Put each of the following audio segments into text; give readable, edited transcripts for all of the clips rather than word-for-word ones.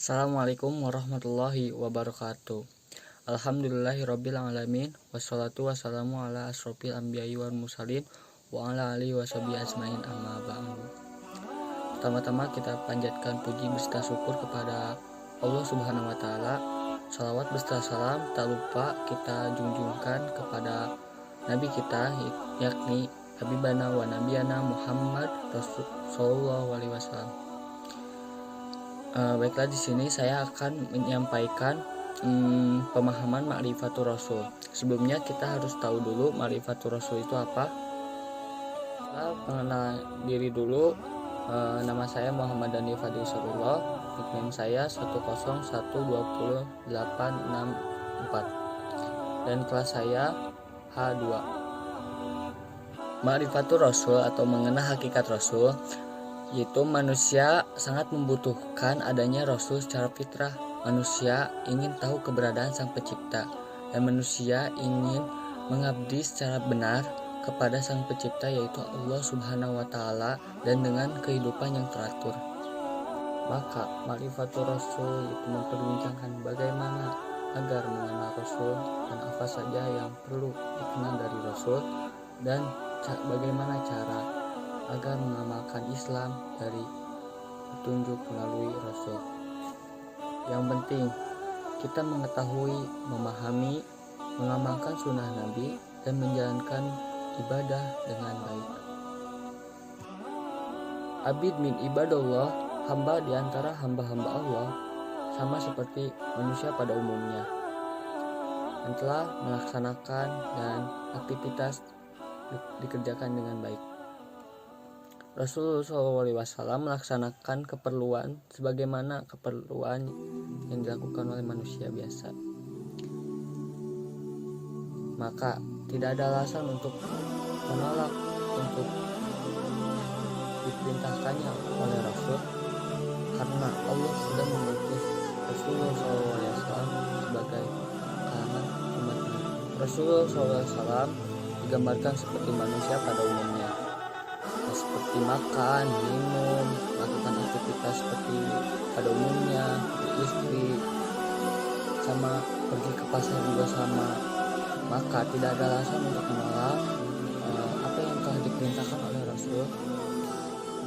Assalamualaikum warahmatullahi wabarakatuh. Alhamdulillahirabbil alamin wassalatu wassalamu ala asrofil anbiya'i wal mursalin wa ala alihi washabihi ajmain amma ba'du. Pertama-tama kita panjatkan puji beserta syukur kepada Allah Subhanahu wa taala. Salawat beserta salam tak lupa kita junjungkan kepada nabi kita, yakni Habibana wa Nabiyana Muhammad Sallallahu alaihi wasallam. Baiklah, di sini saya akan menyampaikan pemahaman Ma'rifatur Rasul. Sebelumnya kita harus tahu dulu Ma'rifatur Rasul itu apa. Kita mengenal diri dulu. Nama saya Muhammad Dani Fadil Sarullah, nickname saya 101208864 dan kelas saya H2. Ma'rifatur Rasul atau mengenal hakikat Rasul, yaitu manusia sangat membutuhkan adanya Rasul secara fitrah. Manusia ingin tahu keberadaan Sang Pencipta, dan manusia ingin mengabdi secara benar kepada Sang Pencipta, yaitu Allah Subhanahu wa taala, dan dengan kehidupan yang teratur. Maka Ma'rifatur Rasul itu memperbincangkan bagaimana agar mengenal Rasul dan apa saja yang perlu dikenal dari Rasul, dan bagaimana cara agar mengamalkan Islam dari petunjuk melalui Rasul. Yang penting kita mengetahui, memahami, mengamalkan sunnah Nabi, dan menjalankan ibadah dengan baik. Abid min ibadallah, hamba di antara hamba-hamba Allah, sama seperti manusia pada umumnya, yang telah melaksanakan dan aktivitas dikerjakan dengan baik. Rasulullah SAW melaksanakan keperluan sebagaimana keperluan yang dilakukan oleh manusia biasa. Maka tidak ada alasan untuk menolak untuk diperintahkannya oleh Rasul, karena Allah sudah mengutus Rasulullah SAW sebagai kalangan umatnya. Rasulullah SAW digambarkan seperti manusia pada umumnya, seperti makan, minum, melakukan aktivitas seperti pada umumnya, istri, sama pergi ke pasar juga sama. Maka tidak ada alasan untuk menolak apa yang telah diperintahkan oleh Rasul,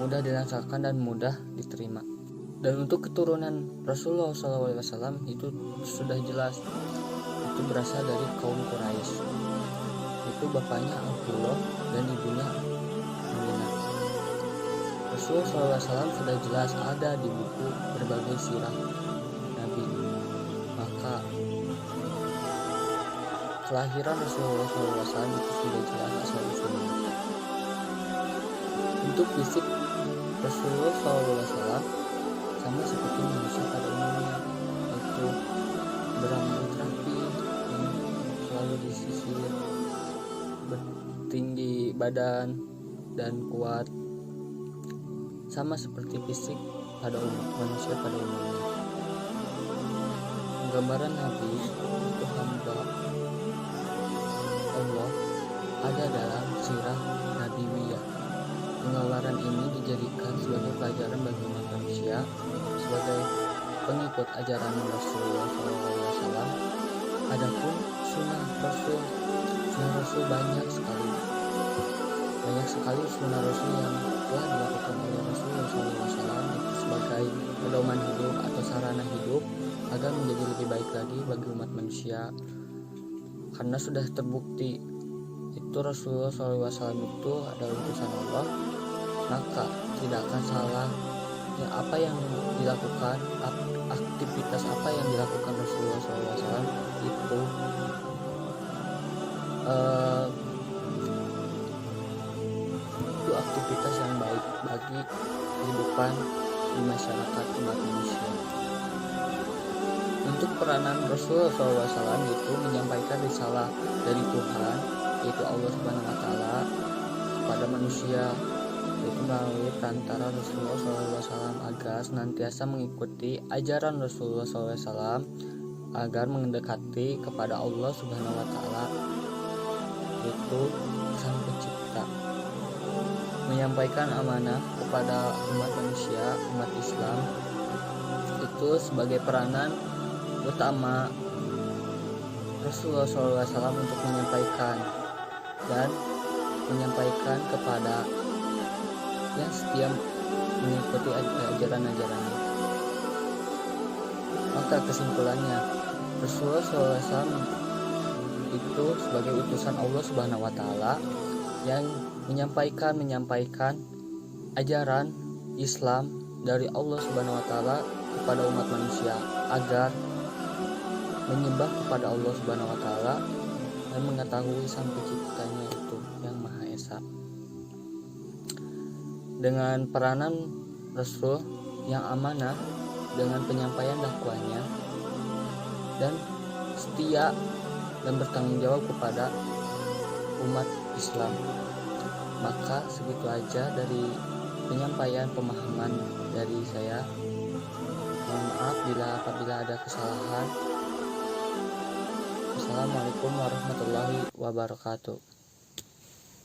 mudah dirasakan dan mudah diterima. Dan untuk keturunan Rasulullah SAW itu sudah jelas, itu berasal dari kaum Quraisy. Itu bapaknya Abdullah dan ibunya Aminah. Rasulullah SAW sudah jelas ada di buku berbagai sirah Nabi. Maka kelahiran Rasulullah SAW itu sudah jelas asal usulnya. Untuk fisik Rasulullah SAW sama seperti manusia pada umumnya, yaitu berambut rapi, selalu disisir, bertinggi badan dan kuat, sama seperti fisik pada manusia pada umumnya. Gambaran Nabi itu hamba Allah ada dalam sirah Nabawiyah. Penggambaran ini dijadikan sebagai pelajaran bagi umat manusia sebagai pengikut ajaran Rasulullah SAW. Adapun sunnah Rasul banyak sekali sunnah Rasul yang telah dilakukan oleh Rasulullah SAW sebagai pedoman hidup atau sarana hidup agar menjadi lebih baik lagi bagi umat manusia. Karena sudah terbukti itu Rasulullah SAW itu adalah utusan Allah, maka tidak akan salah ya apa yang dilakukan, aktivitas apa yang dilakukan Rasulullah SAW itu aktivitas yang baik bagi kehidupan di masyarakat umat manusia. Untuk peranan Rasulullah SAW itu menyampaikan risalah dari Tuhan, yaitu Allah Subhanahu wa taala, kepada manusia, yaitu melalui perantara Rasulullah SAW agar senantiasa mengikuti ajaran Rasulullah SAW agar mendekati kepada Allah Subhanahu wa taala, yaitu Sang Pencipta. Menyampaikan amanah kepada umat manusia, umat Islam, itu itu sebagai peranan utama Rasulullah SAW untuk menyampaikan kepada yang setia mengikuti ajaran-ajarannya. Maka kesimpulannya, Rasulullah SAW itu sebagai utusan Allah Subhanahu wa taala yang menyampaikan ajaran Islam dari Allah Subhanahu wa taala kepada umat manusia agar menyembah kepada Allah Subhanahu wa taala dan mengetahui Sang Penciptanya itu yang Maha Esa. Dengan peranan Rasul yang amanah dengan penyampaian dakwahnya dan setia dan bertanggung jawab kepada umat Islam. Maka segitu aja dari penyampaian pemahaman dari saya. Mohon maaf apabila ada kesalahan. Assalamualaikum warahmatullahi wabarakatuh.